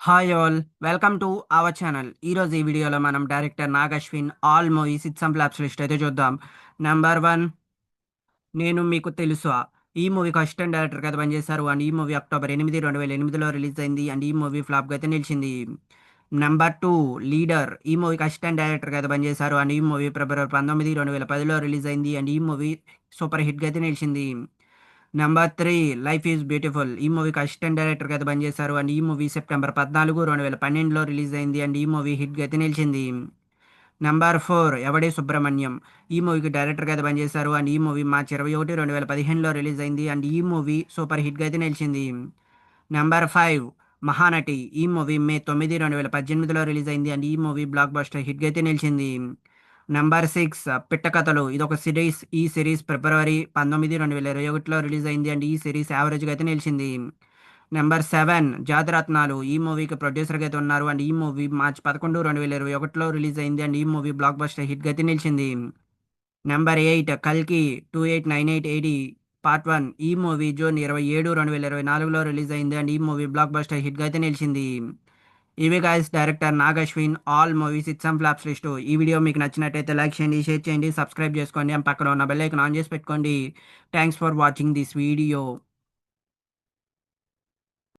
Hi all welcome to our channel. ఈరోజు ఈ వీడియోలో మనం director Nag Ashwin all movies it's flops list అయితే చూద్దాం. నెంబర్ వన్, నేను మీకు తెలుసా. ఈ మూవీకి అసిస్టెంట్ డైరెక్టర్గా అయితే పనిచేశారు అండ్ ఈ మూవీ అక్టోబర్ 8 2008లో రిలీజ్ అయింది అండ్ ఈ మూవీ ఫ్లాప్గా అయితే నిలిచింది. Number two, leader. ఈ మూవీకి అసిస్టెంట్ డైరెక్టర్గా అయితే పనిచేశారు అండ్ ఈ మూవీ ఫిబ్రవరి 19 2010లో రిలీజ్ అయింది అండ్ ఈ మూవీ సూపర్ హిట్గా అయితే నిలిచింది. Number three, life is beautiful. ఈ మూవీకి అసిస్టెంట్ డైరెక్టర్గా అయితే పనిచేశారు అండ్ ఈ మూవీ సెప్టెంబర్ 14 2012లో రిలీజ్ అయింది అండ్ ఈ మూవీ హిట్గా అయితే నిలిచింది. నెంబర్ ఫోర్, ఎవడే సుబ్రహ్మణ్యం. ఈ మూవీకి డైరెక్టర్గా అయితే పనిచేశారు అండ్ ఈ మూవీ మార్చి 21 2015లో రిలీజ్ అయింది అండ్ ఈ మూవీ సూపర్ హిట్గా అయితే నిలిచింది. Number five, Mahanati. ఈ మూవీ మే 9 2018లో రిలీజ్ అయింది అండ్ ఈ మూవీ బ్లాక్ బస్టర్ హిట్గా అయితే నిలిచింది. Number six, పిట్టకథలు. ఇది ఒక సిరీస్. ఈ సిరీస్ ఫిబ్రవరి 19 2021లో రిలీజ్ అయింది అండ్ ఈ సిరీస్ యావరేజ్గా అయితే నిలిచింది. నెంబర్ సెవెన్, జాతిరత్నాలు. ఈ మూవీకి ప్రొడ్యూసర్గా అయితే ఉన్నారు అండ్ ఈ మూవీ మార్చి 11 2021లో రిలీజ్ అయింది అండ్ ఈ మూవీ బ్లాక్ బస్టర్ హిట్గా అయితే నిలిచింది. నెంబర్ ఎయిట్, కల్కి 289880 పార్ట్ వన్. ఈ మూవీ జూన్ 27 2024లో రిలీజ్ అయింది అండ్ ఈ మూవీ బ్లాక్ బస్టర్ హిట్గా అయితే నిలిచింది. ఇవి guys director Nag Ashwin all movies it's flops list. ఈ వీడియో మీకు నచ్చినట్టయితే లైక్ చేయండి, షేర్ చేయండి, సబ్స్క్రైబ్ చేసుకోండి అండ్ పక్కన ఉన్న బెల్ ఐకాన్ ఆన్ చేసి పెట్టుకోండి. Thanks for watching this video.